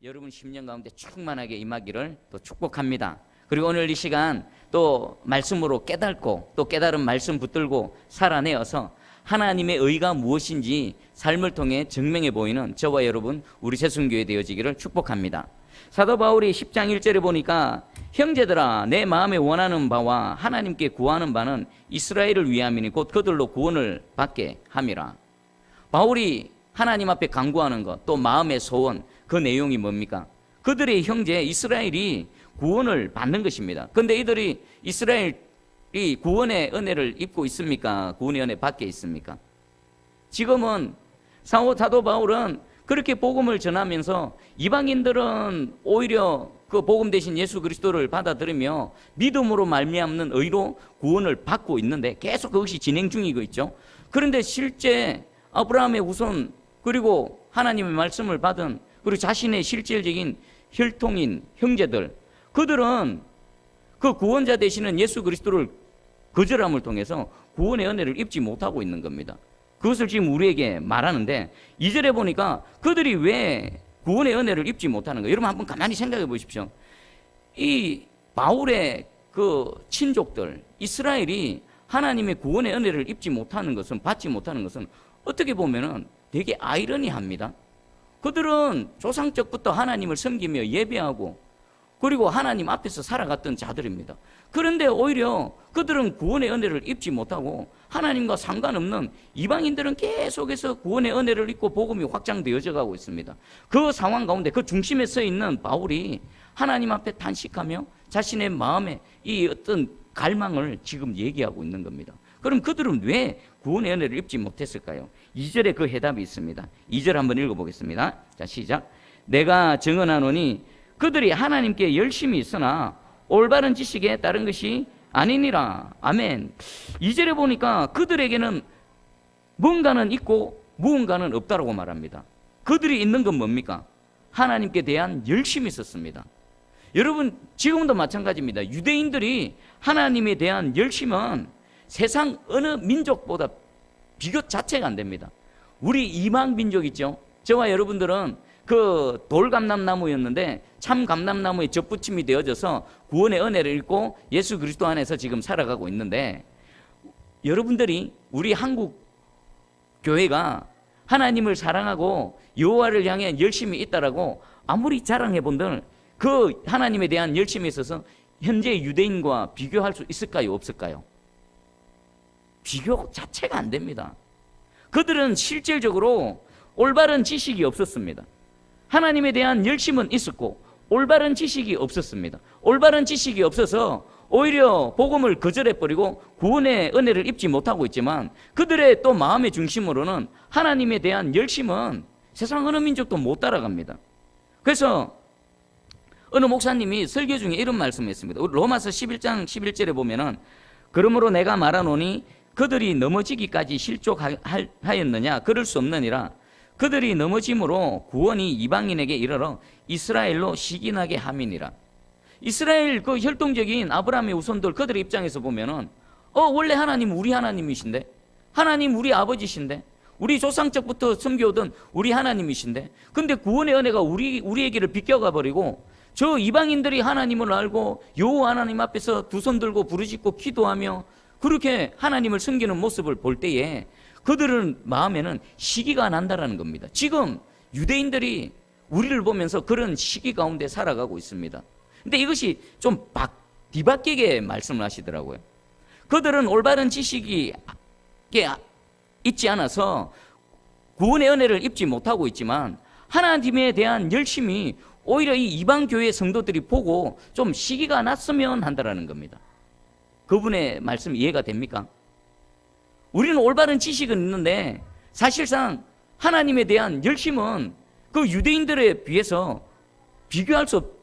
여러분 10년 가운데 충만하게 임하기를 또 축복합니다. 그리고 오늘 이 시간 또 말씀으로 깨닫고 또 깨달은 말씀 붙들고 살아내어서 하나님의 의가 무엇인지 삶을 통해 증명해 보이는 저와 여러분 우리 새순교회 되어지기를 축복합니다. 사도 바울이 10장 1절에 보니까 형제들아 내 마음에 원하는 바와 하나님께 구하는 바는 이스라엘을 위함이니 곧 그들로 구원을 받게 함이라. 바울이 하나님 앞에 간구하는 것, 또 마음의 소원, 그 내용이 뭡니까? 그들의 형제 이스라엘이 구원을 받는 것입니다. 그런데 이들이 이스라엘이 구원의 은혜를 입고 있습니까? 구원의 은혜 밖에 있습니까? 지금은 사도 바울은 그렇게 복음을 전하면서 이방인들은 오히려 그 복음 대신 예수 그리스도를 받아들이며 믿음으로 말미암는 의로 구원을 받고 있는데 계속 그것이 진행 중이고 있죠. 그런데 실제 아브라함의 후손 그리고 하나님의 말씀을 받은 그리고 자신의 실질적인 혈통인 형제들, 그들은 그 구원자 되시는 예수 그리스도를 거절함을 통해서 구원의 은혜를 입지 못하고 있는 겁니다. 그것을 지금 우리에게 말하는데 2절에 보니까 그들이 왜 구원의 은혜를 입지 못하는 거예요? 여러분 한번 가만히 생각해 보십시오. 이 바울의 그 친족들 이스라엘이 하나님의 구원의 은혜를 입지 못하는 것은, 받지 못하는 것은 어떻게 보면은 되게 아이러니합니다. 그들은 조상적부터 하나님을 섬기며 예배하고 그리고 하나님 앞에서 살아갔던 자들입니다. 그런데 오히려 그들은 구원의 은혜를 입지 못하고 하나님과 상관없는 이방인들은 계속해서 구원의 은혜를 입고 복음이 확장되어져 가고 있습니다. 그 상황 가운데 그 중심에 서 있는 바울이 하나님 앞에 탄식하며 자신의 마음에 이 어떤 갈망을 지금 얘기하고 있는 겁니다. 그럼 그들은 왜 구원의 은혜를 입지 못했을까요? 2절에 그 해답이 있습니다. 2절 한번 읽어보겠습니다. 자, 시작. 내가 증언하노니 그들이 하나님께 열심히 있으나 올바른 지식에 따른 것이 아니니라. 아멘. 2절에 보니까 그들에게는 뭔가는 있고 무언가는 없다라고 말합니다. 그들이 있는 건 뭡니까? 하나님께 대한 열심이 있었습니다. 여러분 지금도 마찬가지입니다. 유대인들이 하나님에 대한 열심은 세상 어느 민족보다 비교 자체가 안 됩니다. 우리 이방 민족 있죠? 저와 여러분들은 그 돌감람나무였는데 참 감람나무에 접붙임이 되어져서 구원의 은혜를 읽고 예수 그리스도 안에서 지금 살아가고 있는데, 여러분들이 우리 한국 교회가 하나님을 사랑하고 여호와를 향해 열심히 있다라고 아무리 자랑해 본들 그 하나님에 대한 열심에 있어서 현재 유대인과 비교할 수 있을까요? 없을까요? 비교 자체가 안 됩니다. 그들은 실질적으로 올바른 지식이 없었습니다. 하나님에 대한 열심은 있었고 올바른 지식이 없었습니다. 올바른 지식이 없어서 오히려 복음을 거절해버리고 구원의 은혜를 입지 못하고 있지만 그들의 또 마음의 중심으로는 하나님에 대한 열심은 세상 어느 민족도 못 따라갑니다. 그래서 어느 목사님이 설교 중에 이런 말씀을 했습니다. 로마서 11장 11절에 보면은 그러므로 내가 말하노니 그들이 넘어지기까지 실족하였느냐? 그럴 수 없느니라. 그들이 넘어짐으로 구원이 이방인에게 이르러 이스라엘로 시기나게 함이니라. 이스라엘 그 혈통적인 아브라함의 후손들 그들의 입장에서 보면은 원래 하나님 우리 하나님이신데, 하나님 우리 아버지신데, 우리 조상적부터 섬겨오던 우리 하나님이신데, 근데 구원의 은혜가 우리에게를 비껴가 버리고 저 이방인들이 하나님을 알고 여호와 하나님 앞에서 두 손 들고 부르짖고 기도하며 그렇게 하나님을 섬기는 모습을 볼 때에 그들은 마음에는 시기가 난다라는 겁니다. 지금 유대인들이 우리를 보면서 그런 시기 가운데 살아가고 있습니다. 근데 이것이 좀 뒤바뀌게 말씀을 하시더라고요. 그들은 올바른 지식이 있지 않아서 구원의 은혜를 입지 못하고 있지만 하나님에 대한 열심이 오히려 이 이방 교회 성도들이 보고 좀 시기가 났으면 한다라는 겁니다. 그분의 말씀 이해가 됩니까? 우리는 올바른 지식은 있는데 사실상 하나님에 대한 열심은 그 유대인들에 비해서 비교할 수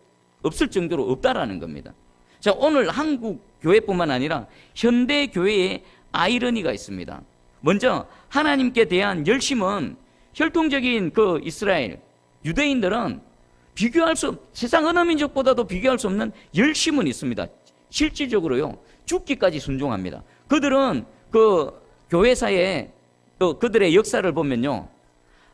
없을 정도로 없다라는 겁니다. 자, 오늘 한국 교회뿐만 아니라 현대 교회에 아이러니가 있습니다. 먼저 하나님께 대한 열심은 혈통적인 그 이스라엘 유대인들은 세상 어느 민족보다도 비교할 수 없는 열심은 있습니다. 실질적으로요 죽기까지 순종합니다. 그들은 그 교회사에 그들의 역사를 보면요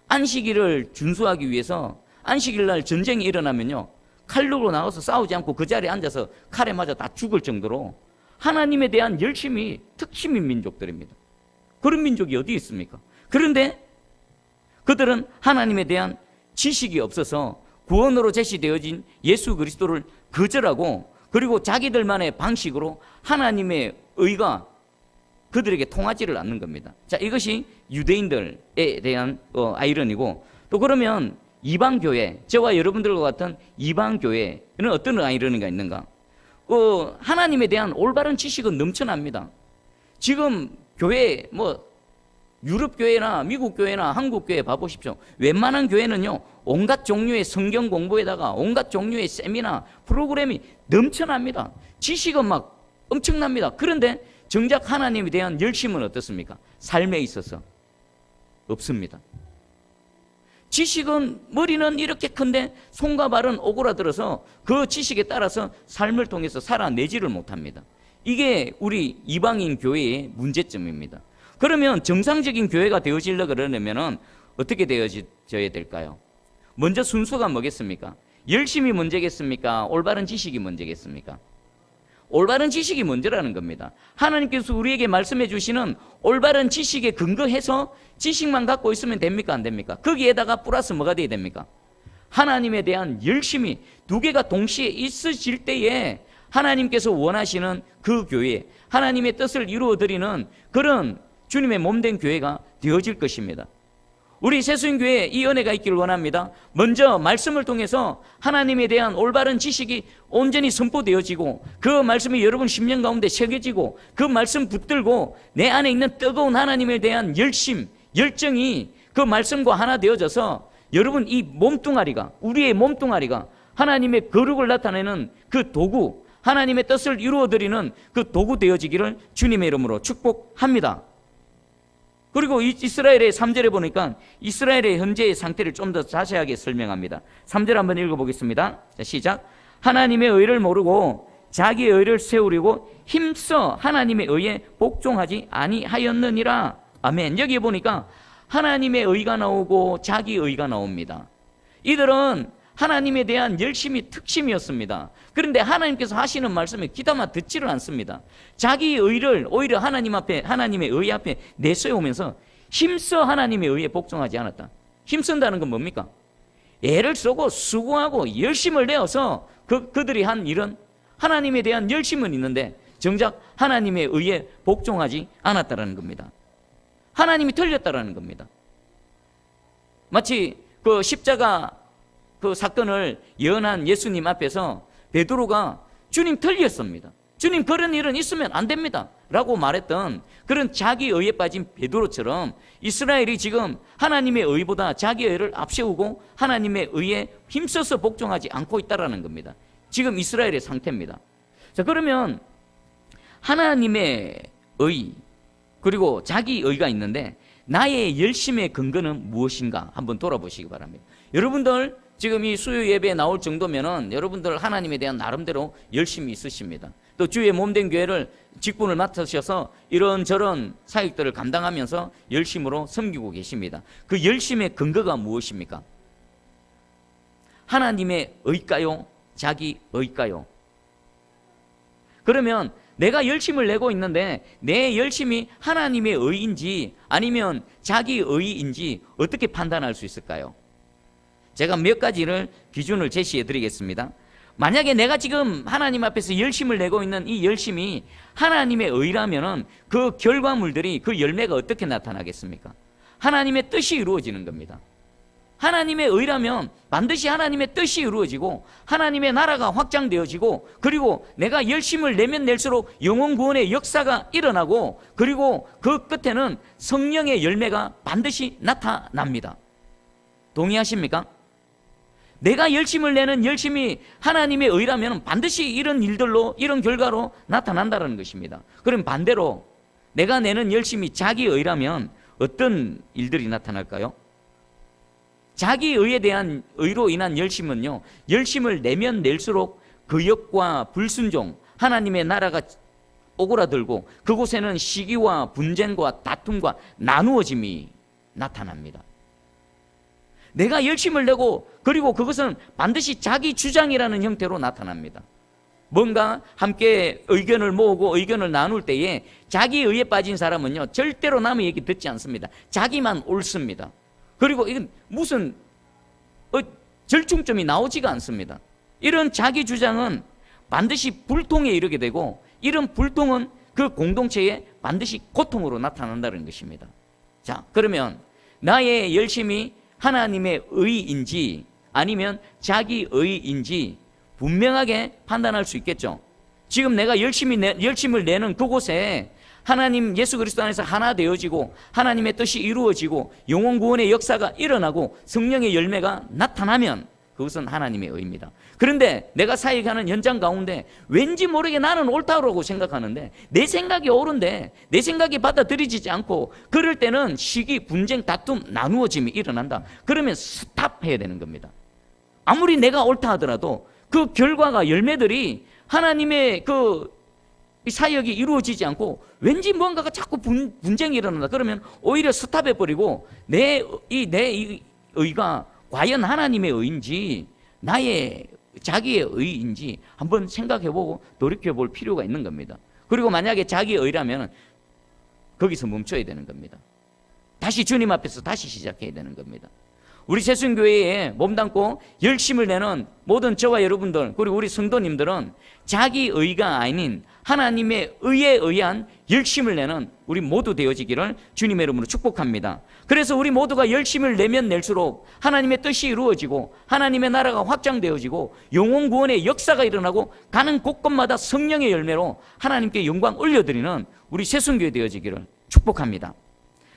안식일을 준수하기 위해서 안식일 날 전쟁이 일어나면요, 칼로 나가서 싸우지 않고 그 자리에 앉아서 칼에 맞아 다 죽을 정도로 하나님에 대한 열심이 특심인 민족들입니다. 그런 민족이 어디 있습니까? 그런데 그들은 하나님에 대한 지식이 없어서 구원으로 제시되어진 예수 그리스도를 거절하고, 그리고 자기들만의 방식으로 하나님의 의가 그들에게 통하지를 않는 겁니다. 자, 이것이 유대인들에 대한 아이러니고, 또 그러면 이방교회, 저와 여러분들과 같은 이방교회는 어떤 아이러니가 있는가? 하나님에 대한 올바른 지식은 넘쳐납니다. 지금 교회, 유럽 교회나 미국 교회나 한국 교회 봐보십시오. 웬만한 교회는요, 온갖 종류의 성경 공부에다가 온갖 종류의 세미나 프로그램이 넘쳐납니다. 지식은 막 엄청납니다. 그런데 정작 하나님에 대한 열심은 어떻습니까? 삶에 있어서 없습니다. 지식은, 머리는 이렇게 큰데 손과 발은 오그라들어서 그 지식에 따라서 삶을 통해서 살아내지를 못합니다. 이게 우리 이방인 교회의 문제점입니다. 그러면 정상적인 교회가 되어지려고 그러려면 어떻게 되어져야 될까요? 먼저 순서가 뭐겠습니까? 열심이 먼저겠습니까? 올바른 지식이 먼저겠습니까? 올바른 지식이 먼저라는 겁니다. 하나님께서 우리에게 말씀해 주시는 올바른 지식에 근거해서 지식만 갖고 있으면 됩니까? 안 됩니까? 거기에다가 플러스 뭐가 돼야 됩니까? 하나님에 대한 열심이 두 개가 동시에 있으실 때에 하나님께서 원하시는 그 교회, 하나님의 뜻을 이루어드리는 그런 주님의 몸된 교회가 되어질 것입니다. 우리 새수인교회에 이 은혜가 있기를 원합니다. 먼저 말씀을 통해서 하나님에 대한 올바른 지식이 온전히 선포되어지고, 그 말씀이 여러분 심령 가운데 새겨지고, 그 말씀 붙들고 내 안에 있는 뜨거운 하나님에 대한 열심, 열정이 그 말씀과 하나 되어져서 여러분 이 몸뚱아리가, 우리의 몸뚱아리가 하나님의 거룩을 나타내는 그 도구, 하나님의 뜻을 이루어드리는 그 도구 되어지기를 주님의 이름으로 축복합니다. 그리고 이스라엘의 3절에 보니까 이스라엘의 현재의 상태를 좀 더 자세하게 설명합니다. 3절 한번 읽어보겠습니다. 자, 시작. 하나님의 의를 모르고 자기의 의를 세우려고 힘써 하나님의 의에 복종하지 아니하였느니라. 아멘. 여기 보니까 하나님의 의가 나오고 자기 의가 나옵니다. 이들은 하나님에 대한 열심이 특심이었습니다. 그런데 하나님께서 하시는 말씀에 귀담아 듣지를 않습니다. 자기 의를 오히려 하나님 앞에, 하나님의 의 앞에 내세우면서 힘써 하나님의 의에 복종하지 않았다. 힘쓴다는 건 뭡니까? 애를 쓰고 수고하고 열심을 내어서 그들이 한 일은 하나님에 대한 열심은 있는데 정작 하나님의 의에 복종하지 않았다는 겁니다. 하나님이 틀렸다라는 겁니다. 마치 그 십자가 그 사건을 예언한 예수님 앞에서 베드로가 주님 틀렸습니다. 주님 그런 일은 있으면 안 됩니다 라고 말했던 그런 자기 의에 빠진 베드로처럼 이스라엘이 지금 하나님의 의보다 자기 의를 앞세우고 하나님의 의에 힘써서 복종하지 않고 있다는 겁니다. 지금 이스라엘의 상태입니다. 자, 그러면 하나님의 의 그리고 자기 의가 있는데 나의 열심의 근거는 무엇인가 한번 돌아보시기 바랍니다. 여러분들 지금 이 수요 예배에 나올 정도면은 여러분들 하나님에 대한 나름대로 열심이 있으십니다. 또 주의 몸된 교회를 직분을 맡으셔서 이런저런 사역들을 감당하면서 열심으로 섬기고 계십니다. 그 열심의 근거가 무엇입니까? 하나님의 의일까요? 자기 의일까요? 그러면 내가 열심을 내고 있는데 내 열심이 하나님의 의인지 아니면 자기 의인지 어떻게 판단할 수 있을까요? 제가 몇 가지를 기준을 제시해 드리겠습니다. 만약에 내가 지금 하나님 앞에서 열심을 내고 있는 이 열심이 하나님의 의라면은 그 결과물들이, 그 열매가 어떻게 나타나겠습니까? 하나님의 뜻이 이루어지는 겁니다. 하나님의 의라면 반드시 하나님의 뜻이 이루어지고 하나님의 나라가 확장되어지고 그리고 내가 열심을 내면 낼수록 영혼 구원의 역사가 일어나고 그리고 그 끝에는 성령의 열매가 반드시 나타납니다. 동의하십니까? 내가 열심을 내는 열심이 하나님의 의라면 반드시 이런 일들로, 이런 결과로 나타난다는 것입니다. 그럼 반대로 내가 내는 열심이 자기 의라면 어떤 일들이 나타날까요? 자기 의에 대한 의로 인한 열심은요, 열심을 내면 낼수록 거역과 불순종, 하나님의 나라가 오그라들고 그곳에는 시기와 분쟁과 다툼과 나누어짐이 나타납니다. 내가 열심을 내고, 그리고 그것은 반드시 자기 주장이라는 형태로 나타납니다. 뭔가 함께 의견을 모으고 의견을 나눌 때에 자기 의에 빠진 사람은요, 절대로 남의 얘기 듣지 않습니다. 자기만 옳습니다. 그리고 이건 무슨 절충점이 나오지가 않습니다. 이런 자기 주장은 반드시 불통에 이르게 되고, 이런 불통은 그 공동체에 반드시 고통으로 나타난다는 것입니다. 자, 그러면 나의 열심이 하나님의 의인지 아니면 자기 의인지 분명하게 판단할 수 있겠죠. 지금 내가 열심을 내는 그곳에 하나님 예수 그리스도 안에서 하나 되어지고 하나님의 뜻이 이루어지고 영혼 구원의 역사가 일어나고 성령의 열매가 나타나면 그것은 하나님의 의입니다. 그런데 내가 사역하는 현장 가운데 왠지 모르게 나는 옳다고 생각하는데 내 생각이 옳은데 내 생각이 받아들여지지 않고, 그럴 때는 시기, 분쟁, 다툼, 나누어짐이 일어난다. 그러면 스탑해야 되는 겁니다. 아무리 내가 옳다 하더라도 그 결과가, 열매들이 하나님의 그 사역이 이루어지지 않고 왠지 뭔가가 자꾸 분쟁이 일어난다. 그러면 오히려 스탑해버리고 내 의가 과연 하나님의 의인지 나의 자기의 의인지 한번 생각해보고 돌이켜볼 필요가 있는 겁니다. 그리고 만약에 자기의 의라면 거기서 멈춰야 되는 겁니다. 다시 주님 앞에서 다시 시작해야 되는 겁니다. 우리 새순교회에 몸담고 열심을 내는 모든 저와 여러분들, 그리고 우리 성도님들은 자기 의가 아닌 하나님의 의에 의한 열심을 내는 우리 모두 되어지기를 주님의 이름으로 축복합니다. 그래서 우리 모두가 열심을 내면 낼수록 하나님의 뜻이 이루어지고 하나님의 나라가 확장되어지고 영혼 구원의 역사가 일어나고 가는 곳곳마다 성령의 열매로 하나님께 영광 올려드리는 우리 새순교회 되어지기를 축복합니다.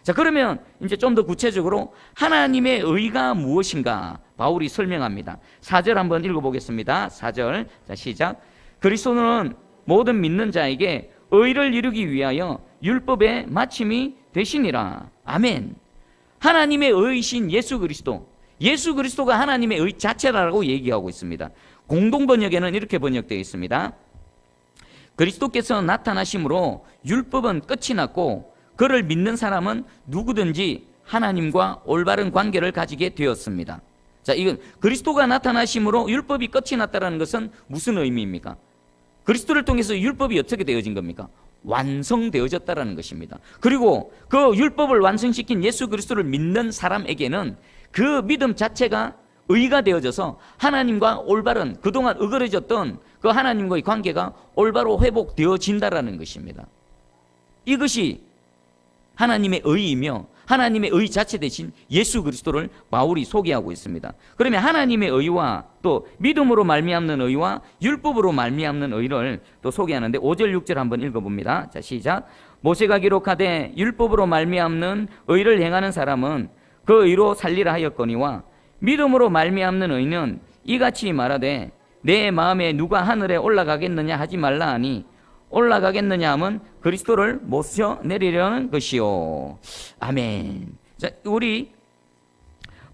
자, 그러면 이제 좀 더 구체적으로 하나님의 의가 무엇인가 바울이 설명합니다. 4절 한번 읽어보겠습니다. 4절. 자, 시작. 그리스도는 모든 믿는 자에게 의를 이루기 위하여 율법의 마침이 되시니라. 아멘. 하나님의 의이신 예수 그리스도가 하나님의 의 자체라고 얘기하고 있습니다. 공동번역에는 이렇게 번역되어 있습니다. 그리스도께서 나타나심으로 율법은 끝이 났고 그를 믿는 사람은 누구든지 하나님과 올바른 관계를 가지게 되었습니다. 자, 이건 그리스도가 나타나심으로 율법이 끝이 났다는 것은 무슨 의미입니까? 그리스도를 통해서 율법이 어떻게 되어진 겁니까? 완성되어졌다는 것입니다. 그리고 그 율법을 완성시킨 예수 그리스도를 믿는 사람에게는 그 믿음 자체가 의가 되어져서 하나님과 올바른, 그동안 어그러졌던 그 하나님과의 관계가 올바로 회복되어진다는 것입니다. 이것이 하나님의 의이며 하나님의 의 자체 대신 예수 그리스도를 바울이 소개하고 있습니다. 그러면 하나님의 의와 또 믿음으로 말미암는 의와 율법으로 말미암는 의를 또 소개하는데 5절 6절 한번 읽어봅니다. 자, 시작. 모세가 기록하되 율법으로 말미암는 의를 행하는 사람은 그 의로 살리라 하였거니와 믿음으로 말미암는 의는 이같이 말하되 내 마음에 누가 하늘에 올라가겠느냐 하지 말라 하니 올라가겠느냐 하면 그리스도를 모셔 내리려는 것이요. 아멘. 자, 우리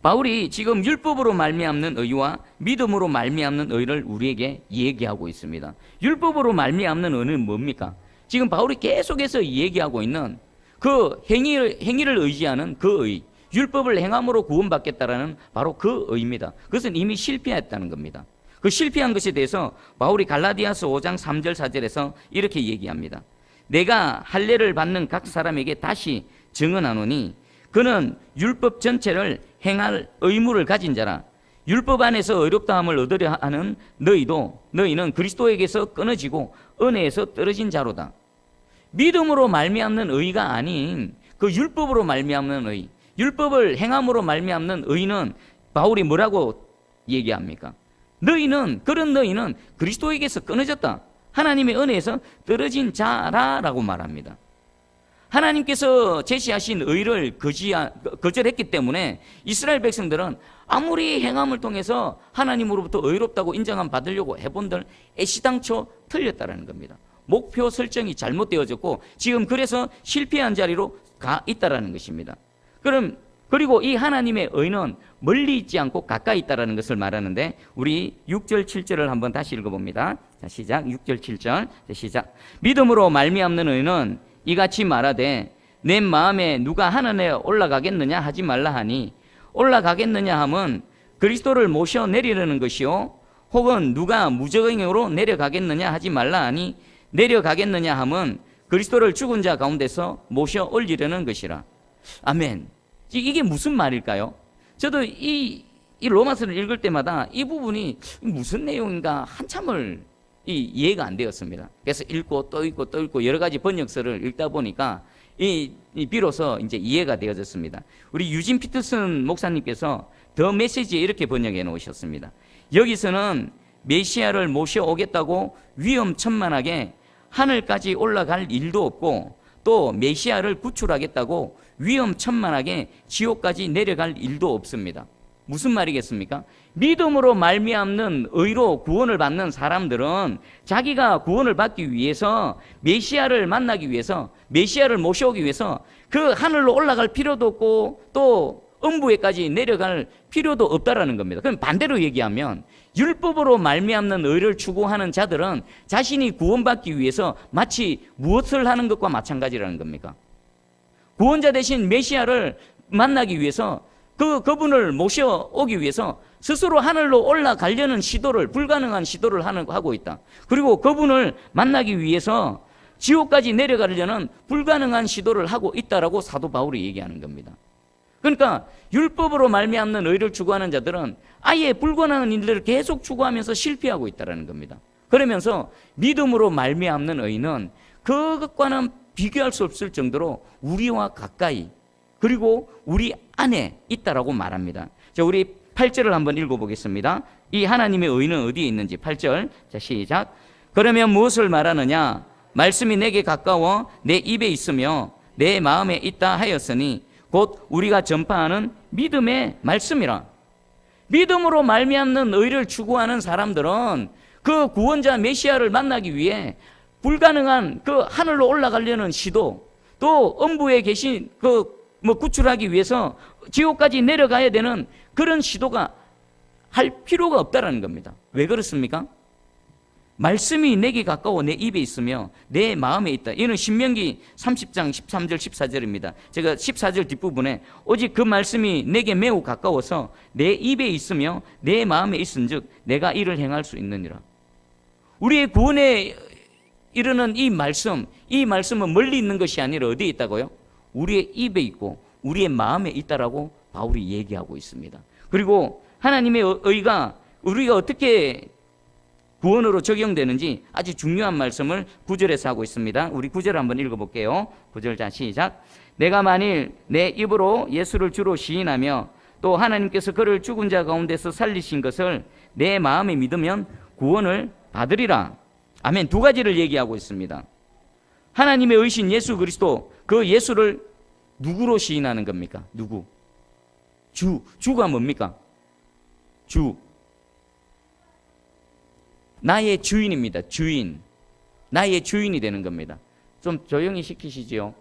바울이 지금 율법으로 말미암는 의와 믿음으로 말미암는 의를 우리에게 얘기하고 있습니다. 율법으로 말미암는 의는 뭡니까? 지금 바울이 계속해서 얘기하고 있는 그 행위를 의지하는 그 의, 율법을 행함으로 구원받겠다라는 바로 그 의입니다. 그것은 이미 실패했다는 겁니다. 그 실패한 것에 대해서 바울이 갈라디아서 5장 3절 4절에서 이렇게 얘기합니다. 내가 할례를 받는 각 사람에게 다시 증언하노니 그는 율법 전체를 행할 의무를 가진 자라. 율법 안에서 의롭다함을 얻으려 하는 너희는 그리스도에게서 끊어지고 은혜에서 떨어진 자로다. 믿음으로 말미암는 의가 아닌 그 율법으로 말미암는 의, 율법을 행함으로 말미암는 의는 바울이 뭐라고 얘기합니까? 그런 너희는 그리스도에게서 끊어졌다. 하나님의 은혜에서 떨어진 자라라고 말합니다. 하나님께서 제시하신 의를 거절했기 때문에 이스라엘 백성들은 아무리 행함을 통해서 하나님으로부터 의롭다고 인정함 받으려고 해본들 애시당초 틀렸다는 겁니다. 목표 설정이 잘못되어졌고 지금 그래서 실패한 자리로 가 있다는 것입니다. 그리고 이 하나님의 의는 멀리 있지 않고 가까이 있다는 것을 말하는데 우리 6절 7절을 한번 다시 읽어봅니다. 자, 시작. 6절 7절. 자, 시작. 믿음으로 말미암는 의는 이같이 말하되 내 마음에 누가 하늘에 올라가겠느냐 하지 말라 하니 올라가겠느냐 하면 그리스도를 모셔 내리려는 것이요, 혹은 누가 무적행으로 내려가겠느냐 하지 말라 하니 내려가겠느냐 하면 그리스도를 죽은 자 가운데서 모셔 올리려는 것이라. 아멘. 이게 무슨 말일까요? 저도 이 로마서를 읽을 때마다 이 부분이 무슨 내용인가 한참을 이해가 안 되었습니다. 그래서 읽고 또 읽고 또 읽고 여러 가지 번역서를 읽다 보니까 비로소 이제 이해가 되어졌습니다. 우리 유진 피터슨 목사님께서 더 메시지에 이렇게 번역해 놓으셨습니다. 여기서는 메시아를 모셔오겠다고 위험천만하게 하늘까지 올라갈 일도 없고, 또 메시아를 구출하겠다고 위험천만하게 지옥까지 내려갈 일도 없습니다. 무슨 말이겠습니까? 믿음으로 말미암는 의로 구원을 받는 사람들은 자기가 구원을 받기 위해서, 메시아를 만나기 위해서, 메시아를 모셔오기 위해서 그 하늘로 올라갈 필요도 없고 또 음부에까지 내려갈 필요도 없다라는 겁니다. 그럼 반대로 얘기하면 율법으로 말미암는 의를 추구하는 자들은 자신이 구원받기 위해서 마치 무엇을 하는 것과 마찬가지라는 겁니까? 구원자 대신 메시아를 만나기 위해서, 그분을 모셔오기 위해서 스스로 하늘로 올라가려는 시도를, 불가능한 시도를 하고 있다. 그리고 그분을 만나기 위해서 지옥까지 내려가려는 불가능한 시도를 하고 있다라고 사도 바울이 얘기하는 겁니다. 그러니까 율법으로 말미암는 의를 추구하는 자들은 아예 불가능한 일들을 계속 추구하면서 실패하고 있다는 겁니다. 그러면서 믿음으로 말미암는 의는 그것과는 비교할 수 없을 정도로 우리와 가까이, 그리고 우리 안에 있다라고 말합니다. 자, 우리 8절을 한번 읽어보겠습니다. 이 하나님의 의는 어디에 있는지. 8절, 자, 시작. 그러면 무엇을 말하느냐? 말씀이 내게 가까워 내 입에 있으며 내 마음에 있다 하였으니 곧 우리가 전파하는 믿음의 말씀이라. 믿음으로 말미암는 의를 추구하는 사람들은 그 구원자 메시아를 만나기 위해 불가능한 그 하늘로 올라가려는 시도, 또 음부에 계신 구출하기 위해서 지옥까지 내려가야 되는 그런 시도가 할 필요가 없다라는 겁니다. 왜 그렇습니까? 말씀이 내게 가까워 내 입에 있으며 내 마음에 있다. 이는 신명기 30장 13절 14절입니다. 제가 14절 뒷부분에 오직 그 말씀이 내게 매우 가까워서 내 입에 있으며 내 마음에 있은즉 내가 이를 행할 수 있느니라. 우리의 구원에 이르는 이 말씀은 멀리 있는 것이 아니라 어디에 있다고요? 우리의 입에 있고 우리의 마음에 있다라고 바울이 얘기하고 있습니다. 그리고 하나님의 의가 우리가 어떻게 구원으로 적용되는지 아주 중요한 말씀을 9절에서 하고 있습니다. 우리 9절 한번 읽어볼게요. 9절, 자, 시작. 내가 만일 내 입으로 예수를 주로 시인하며 또 하나님께서 그를 죽은 자 가운데서 살리신 것을 내 마음에 믿으면 구원을 받으리라. 아멘. 두 가지를 얘기하고 있습니다. 하나님의 의신 예수 그리스도, 그 예수를 누구로 시인하는 겁니까? 누구? 주가 뭡니까? 나의 주인입니다. 주인. 나의 주인이 되는 겁니다. 좀 조용히 시키시지요.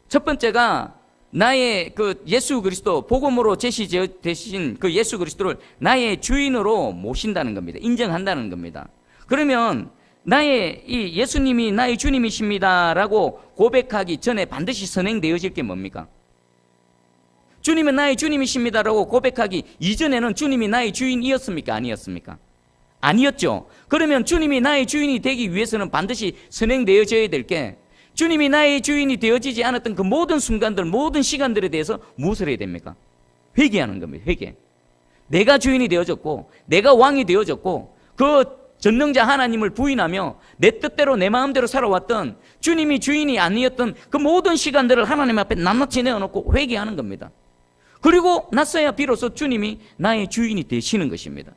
첫 번째가 나의 그 예수 그리스도, 복음으로 제시되신 그 예수 그리스도를 나의 주인으로 모신다는 겁니다. 인정한다는 겁니다. 그러면 나의 이 예수님이 나의 주님이십니다라고 고백하기 전에 반드시 선행되어질 게 뭡니까? 주님은 나의 주님이십니다라고 고백하기 이전에는 주님이 나의 주인이었습니까? 아니었습니까? 아니었죠. 그러면 주님이 나의 주인이 되기 위해서는 반드시 선행되어져야 될 게, 주님이 나의 주인이 되어지지 않았던 그 모든 순간들, 모든 시간들에 대해서 무엇을 해야 됩니까? 회개하는 겁니다. 회개. 내가 주인이 되어졌고 내가 왕이 되어졌고 그 전능자 하나님을 부인하며 내 뜻대로 내 마음대로 살아왔던, 주님이 주인이 아니었던 그 모든 시간들을 하나님 앞에 낱낱이 내어놓고 회개하는 겁니다. 그리고 나서야 비로소 주님이 나의 주인이 되시는 것입니다.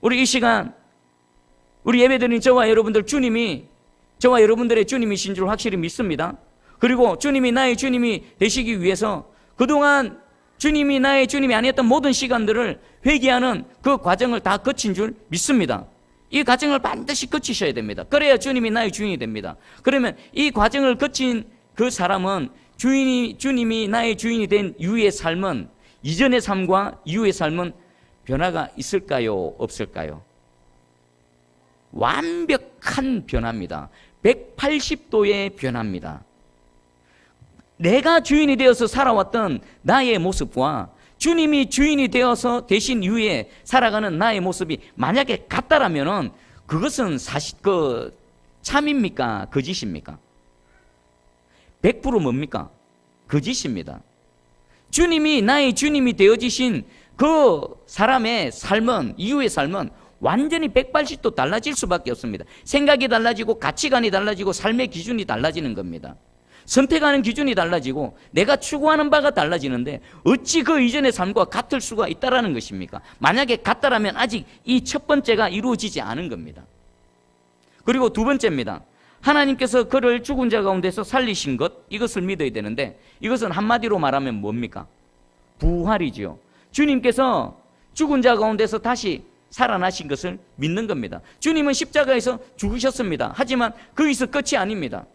우리 이 시간, 우리 예배드린 저와 여러분들, 주님이 저와 여러분들의 주님이신 줄 확실히 믿습니다. 그리고 주님이 나의 주님이 되시기 위해서 그동안 주님이 나의 주님이 아니었던 모든 시간들을 회개하는 그 과정을 다 거친 줄 믿습니다. 이 과정을 반드시 거치셔야 됩니다. 그래야 주님이 나의 주인이 됩니다. 그러면 이 과정을 거친 그 사람은 주님이 나의 주인이 된 이후의 삶은, 이전의 삶과 이후의 삶은 변화가 있을까요? 없을까요? 완벽한 변화입니다. 180도의 변화입니다. 내가 주인이 되어서 살아왔던 나의 모습과 주님이 주인이 되어서 되신 이후에 살아가는 나의 모습이 만약에 같다라면은 그것은 사실 참입니까? 거짓입니까? 100% 뭡니까? 거짓입니다. 주님이 나의 주님이 되어지신 그 사람의 삶은, 이후의 삶은 완전히 180도 달라질 수밖에 없습니다. 생각이 달라지고 가치관이 달라지고 삶의 기준이 달라지는 겁니다. 선택하는 기준이 달라지고 내가 추구하는 바가 달라지는데 어찌 그 이전의 삶과 같을 수가 있다라는 것입니까? 만약에 같다라면 아직 이 첫 번째가 이루어지지 않은 겁니다. 그리고 두 번째입니다. 하나님께서 그를 죽은 자 가운데서 살리신 것, 이것을 믿어야 되는데 이것은 한마디로 말하면 뭡니까? 부활이지요. 주님께서 죽은 자 가운데서 다시 살아나신 것을 믿는 겁니다. 주님은 십자가에서 죽으셨습니다. 하지만 거기서 끝이 아닙니다.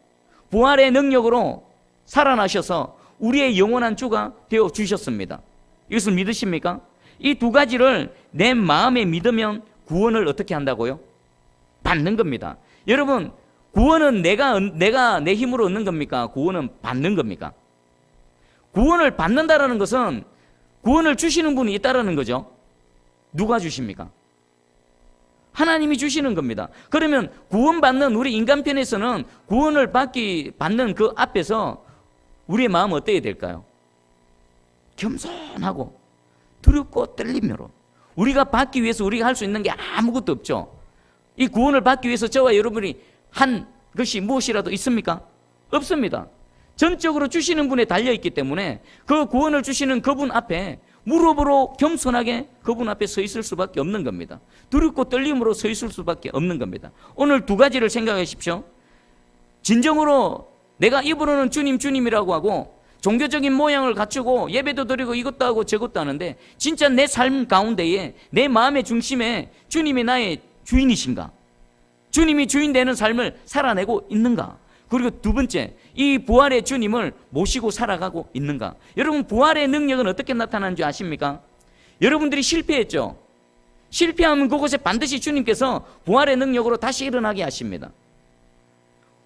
부활의 능력으로 살아나셔서 우리의 영원한 주가 되어 주셨습니다. 이것을 믿으십니까? 이 두 가지를 내 마음에 믿으면 구원을 어떻게 한다고요? 받는 겁니다. 여러분, 구원은 내가 내 힘으로 얻는 겁니까? 구원은 받는 겁니까? 구원을 받는다라는 것은 구원을 주시는 분이 있다라는 거죠. 누가 주십니까? 하나님이 주시는 겁니다. 그러면 구원받는 우리 인간편에서는 구원을 받는 그 앞에서 우리의 마음은 어때야 될까요? 겸손하고 두렵고 떨림으로. 우리가 받기 위해서 우리가 할 수 있는 게 아무것도 없죠. 이 구원을 받기 위해서 저와 여러분이 한 것이 무엇이라도 있습니까? 없습니다. 전적으로 주시는 분에 달려있기 때문에 그 구원을 주시는 그분 앞에 무릎으로 겸손하게 그분 앞에 서 있을 수밖에 없는 겁니다. 두렵고 떨림으로 서 있을 수밖에 없는 겁니다. 오늘 두 가지를 생각하십시오. 진정으로 내가 입으로는 주님 주님이라고 하고 종교적인 모양을 갖추고 예배도 드리고 이것도 하고 저것도 하는데 진짜 내 삶 가운데에 내 마음의 중심에 주님이 나의 주인이신가? 주님이 주인 되는 삶을 살아내고 있는가? 그리고 두 번째, 이 부활의 주님을 모시고 살아가고 있는가? 여러분, 부활의 능력은 어떻게 나타나는 줄 아십니까? 여러분들이 실패했죠? 실패하면 그곳에 반드시 주님께서 부활의 능력으로 다시 일어나게 하십니다.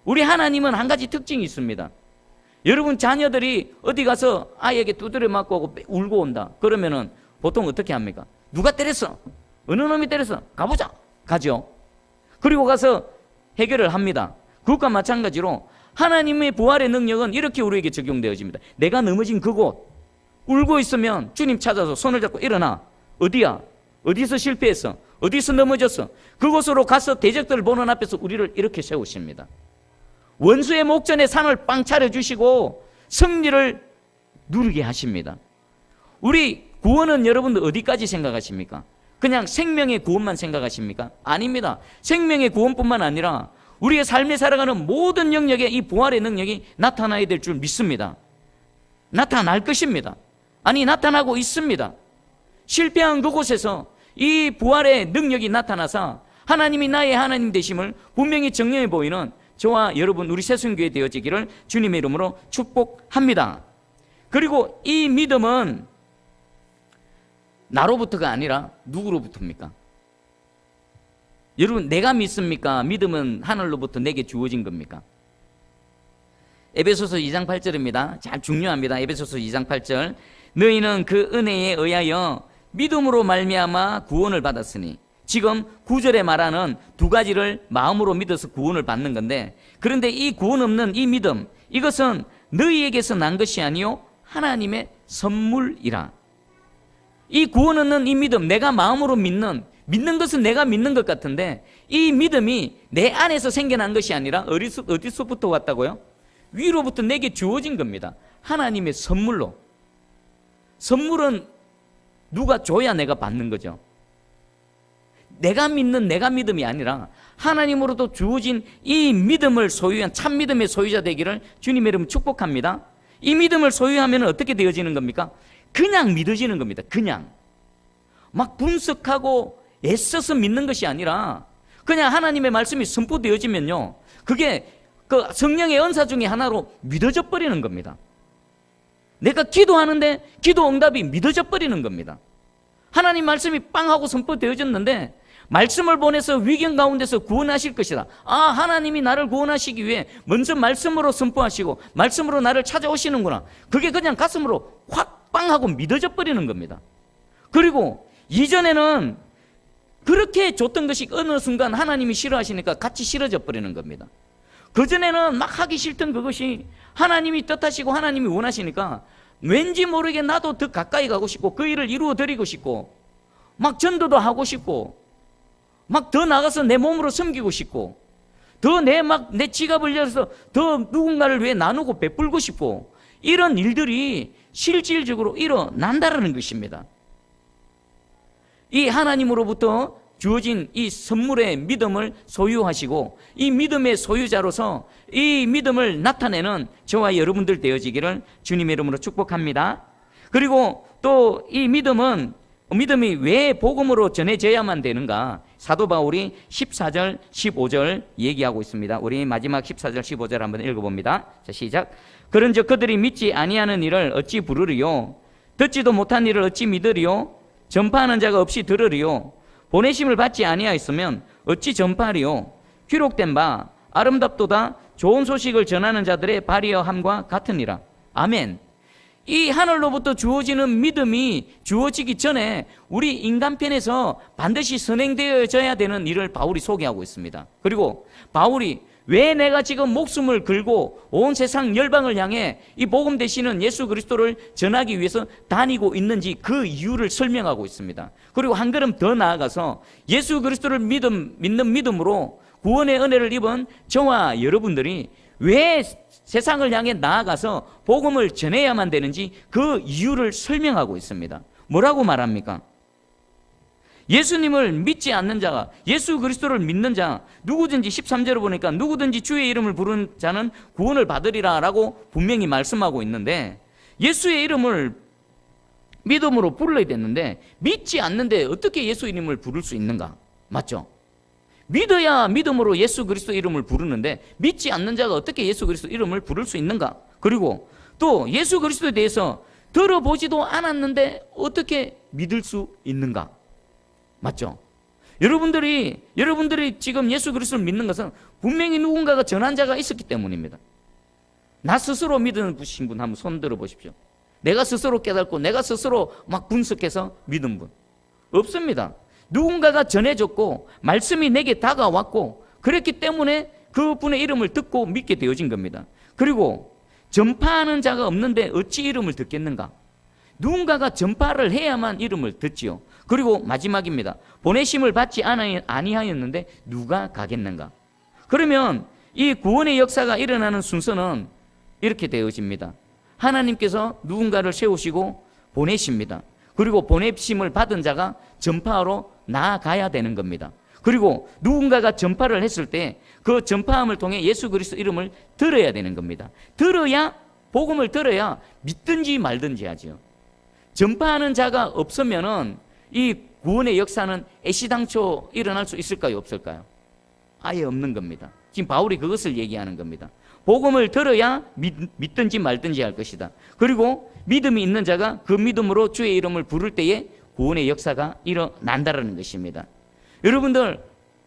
우리 하나님은 한 가지 특징이 있습니다. 여러분 자녀들이 어디 가서 아이에게 두드려 맞고 하고 울고 온다. 그러면은 보통 어떻게 합니까? 누가 때렸어? 어느 놈이 때렸어? 가보자. 가죠. 그리고 가서 해결을 합니다. 그것과 마찬가지로 하나님의 부활의 능력은 이렇게 우리에게 적용되어집니다. 내가 넘어진 그곳 울고 있으면 주님 찾아서 손을 잡고 일어나. 어디야? 어디서 실패했어? 어디서 넘어졌어? 그곳으로 가서 대적들을 보는 앞에서 우리를 이렇게 세우십니다. 원수의 목전에 산을 빵 차려주시고 승리를 누리게 하십니다. 우리 구원은 여러분들 어디까지 생각하십니까? 그냥 생명의 구원만 생각하십니까? 아닙니다. 생명의 구원뿐만 아니라 우리의 삶에 살아가는 모든 영역에 이 부활의 능력이 나타나야 될 줄 믿습니다. 나타날 것입니다. 아니, 나타나고 있습니다. 실패한 그곳에서 이 부활의 능력이 나타나서 하나님이 나의 하나님 되심을 분명히 증명해 보이는 저와 여러분 우리 새순교회 되어지기를 주님의 이름으로 축복합니다. 그리고 이 믿음은 나로부터가 아니라 누구로부터입니까? 여러분, 내가 믿습니까? 믿음은 하늘로부터 내게 주어진 겁니까? 에베소서 2장 8절입니다. 참 중요합니다. 에베소서 2장 8절. 너희는 그 은혜에 의하여 믿음으로 말미암아 구원을 받았으니. 지금 9절에 말하는 두 가지를 마음으로 믿어서 구원을 받는 건데, 그런데 이 구원 없는 이 믿음, 이것은 너희에게서 난 것이 아니요 하나님의 선물이라. 이 구원 없는 이 믿음, 내가 마음으로 믿는 것은 내가 믿는 것 같은데 이 믿음이 내 안에서 생겨난 것이 아니라 어디서부터 왔다고요? 위로부터 내게 주어진 겁니다. 하나님의 선물로. 선물은 누가 줘야 내가 받는 거죠. 내가 믿는 내가 믿음이 아니라 하나님으로도 주어진 이 믿음을 소유한 참 믿음의 소유자 되기를 주님의 이름으로 축복합니다. 이 믿음을 소유하면 어떻게 되어지는 겁니까? 그냥 믿어지는 겁니다. 그냥 막 분석하고 애써서 믿는 것이 아니라 그냥 하나님의 말씀이 선포되어지면요, 그게 그 성령의恩사 중에 하나로 믿어져 버리는 겁니다. 내가 기도하는데 기도 응답이 믿어져 버리는 겁니다. 하나님 말씀이 빵 하고 선포되어졌는데 말씀을 보내서 위경 가운데서 구원하실 것이다. 아, 하나님이 나를 구원하시기 위해 먼저 말씀으로 선포하시고 말씀으로 나를 찾아오시는구나. 그게 그냥 가슴으로 확 빵하고 믿어져 버리는 겁니다. 그리고 이전에는 그렇게 줬던 것이 어느 순간 하나님이 싫어하시니까 같이 싫어져 버리는 겁니다. 그전에는 막 하기 싫던 그것이 하나님이 뜻하시고 하나님이 원하시니까 왠지 모르게 나도 더 가까이 가고 싶고 그 일을 이루어 드리고 싶고 막 전도도 하고 싶고 막 더 나가서 내 몸으로 섬기고 싶고 더 내 지갑을 열어서 더 누군가를 위해 나누고 베풀고 싶고 이런 일들이 실질적으로 일어난다라는 것입니다. 이 하나님으로부터 주어진 이 선물의 믿음을 소유하시고 이 믿음의 소유자로서 이 믿음을 나타내는 저와 여러분들 되어지기를 주님의 이름으로 축복합니다. 그리고 또 이 믿음이 왜 복음으로 전해져야만 되는가? 사도 바울이 14절 15절 얘기하고 있습니다. 우리 마지막 14절 15절 한번 읽어봅니다. 자, 시작. 그런즉 그들이 믿지 아니하는 일을 어찌 부르리요? 듣지도 못한 일을 어찌 믿으리요? 전파하는 자가 없이 들으리요? 보내심을 받지 아니하였으면 어찌 전파하리요? 기록된 바 아름답도다 좋은 소식을 전하는 자들의 발이어함과 같으니라. 아멘. 이 하늘로부터 주어지는 믿음이 주어지기 전에 우리 인간편에서 반드시 선행되어져야 되는 일을 바울이 소개하고 있습니다. 그리고 바울이 왜 내가 지금 목숨을 걸고 온 세상 열방을 향해 이 복음 되시는 예수 그리스도를 전하기 위해서 다니고 있는지 그 이유를 설명하고 있습니다. 그리고 한 걸음 더 나아가서 예수 그리스도를 믿는 믿음으로 구원의 은혜를 입은 저와 여러분들이 왜 세상을 향해 나아가서 복음을 전해야만 되는지 그 이유를 설명하고 있습니다. 뭐라고 말합니까? 예수님을 믿지 않는 자가, 예수 그리스도를 믿는 자, 누구든지 13절을 보니까 누구든지 주의 이름을 부르는 자는 구원을 받으리라 라고 분명히 말씀하고 있는데, 예수의 이름을 믿음으로 불러야 되는데 믿지 않는데 어떻게 예수 이름을 부를 수 있는가? 맞죠? 믿어야 믿음으로 예수 그리스도 이름을 부르는데 믿지 않는 자가 어떻게 예수 그리스도 이름을 부를 수 있는가? 그리고 또 예수 그리스도에 대해서 들어보지도 않았는데 어떻게 믿을 수 있는가? 맞죠? 여러분들이 지금 예수 그리스도를 믿는 것은 분명히 누군가가 전한 자가 있었기 때문입니다. 나 스스로 믿는 분 한번 손 들어 보십시오. 내가 스스로 깨닫고 내가 스스로 막 분석해서 믿은 분 없습니다. 누군가가 전해줬고 말씀이 내게 다가왔고 그랬기 때문에 그분의 이름을 듣고 믿게 되어진 겁니다. 그리고 전파하는 자가 없는데 어찌 이름을 듣겠는가? 누군가가 전파를 해야만 이름을 듣지요. 그리고 마지막입니다. 보내심을 받지 아니하였는데 누가 가겠는가? 그러면 이 구원의 역사가 일어나는 순서는 이렇게 되어집니다. 하나님께서 누군가를 세우시고 보내십니다. 그리고 보내심을 받은 자가 전파하러 나아가야 되는 겁니다. 그리고 누군가가 전파를 했을 때 그 전파함을 통해 예수 그리스도 이름을 들어야 되는 겁니다. 복음을 들어야 믿든지 말든지 하죠. 전파하는 자가 없으면은 이 구원의 역사는 애시당초 일어날 수 있을까요? 없을까요? 아예 없는 겁니다. 지금 바울이 그것을 얘기하는 겁니다. 복음을 들어야 믿든지 말든지 할 것이다. 그리고 믿음이 있는 자가 그 믿음으로 주의 이름을 부를 때에 구원의 역사가 일어난다는 것입니다. 여러분들,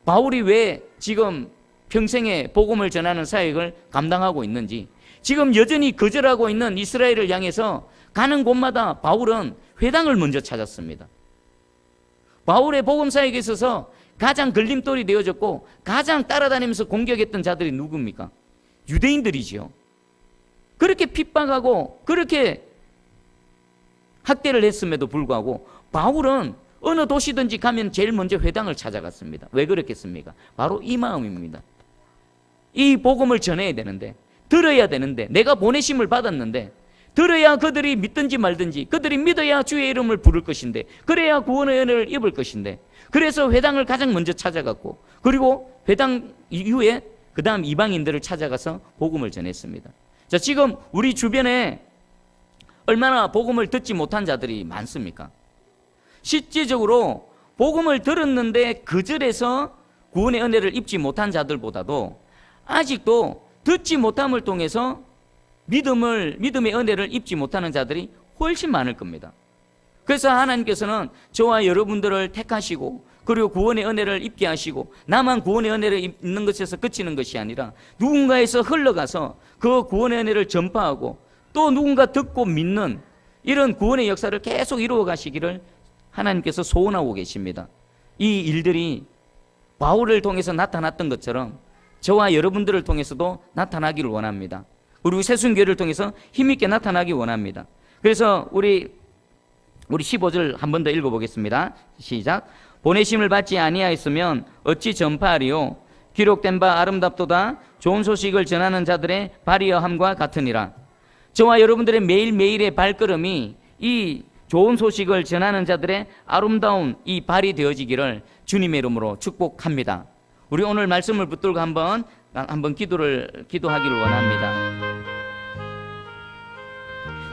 바울이 왜 지금 평생에 복음을 전하는 사역을 감당하고 있는지, 지금 여전히 거절하고 있는 이스라엘을 향해서 가는 곳마다 바울은 회당을 먼저 찾았습니다. 바울의 복음 사역에 있어서 가장 걸림돌이 되어졌고 가장 따라다니면서 공격했던 자들이 누굽니까? 유대인들이지요. 그렇게 핍박하고 그렇게 학대를 했음에도 불구하고 바울은 어느 도시든지 가면 제일 먼저 회당을 찾아갔습니다. 왜 그랬겠습니까? 바로 이 마음입니다. 이 복음을 전해야 되는데, 들어야 되는데, 내가 보내심을 받았는데 들어야 그들이 믿든지 말든지, 그들이 믿어야 주의 이름을 부를 것인데, 그래야 구원의 은혜를 입을 것인데, 그래서 회당을 가장 먼저 찾아갔고, 그리고 회당 이후에 그 다음 이방인들을 찾아가서 복음을 전했습니다. 자, 지금 우리 주변에 얼마나 복음을 듣지 못한 자들이 많습니까? 실제적으로 복음을 들었는데 거절해서 구원의 은혜를 입지 못한 자들보다도 아직도 듣지 못함을 통해서 믿음의 은혜를 입지 못하는 자들이 훨씬 많을 겁니다. 그래서 하나님께서는 저와 여러분들을 택하시고 그리고 구원의 은혜를 입게 하시고 나만 구원의 은혜를 입는 것에서 그치는 것이 아니라 누군가에서 흘러가서 그 구원의 은혜를 전파하고 또 누군가 듣고 믿는 이런 구원의 역사를 계속 이루어 가시기를 하나님께서 소원하고 계십니다. 이 일들이 바울을 통해서 나타났던 것처럼 저와 여러분들을 통해서도 나타나기를 원합니다. 그리고 새순교회를 통해서 힘있게 나타나기 원합니다. 그래서 우리 15절 한 번 더 읽어보겠습니다. 시작. 보내심을 받지 아니하였으면 어찌 전파하리요? 기록된 바 아름답도다 좋은 소식을 전하는 자들의 발이여함과 같으니라. 저와 여러분들의 매일매일의 발걸음이 이 좋은 소식을 전하는 자들의 아름다운 이 발이 되어지기를 주님의 이름으로 축복합니다. 우리 오늘 말씀을 붙들고 한번 기도하기를 원합니다.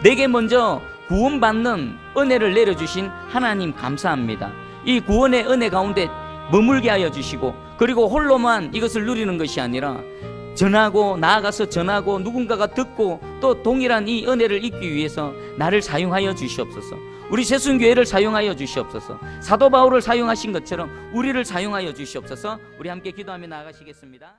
내게 먼저 구원받는 은혜를 내려주신 하나님 감사합니다. 이 구원의 은혜 가운데 머물게 하여 주시고 그리고 홀로만 이것을 누리는 것이 아니라 전하고 나아가서 전하고 누군가가 듣고 또 동일한 이 은혜를 잊기 위해서 나를 사용하여 주시옵소서. 우리 새순교회를 사용하여 주시옵소서. 사도 바울을 사용하신 것처럼 우리를 사용하여 주시옵소서. 우리 함께 기도하며 나아가시겠습니다.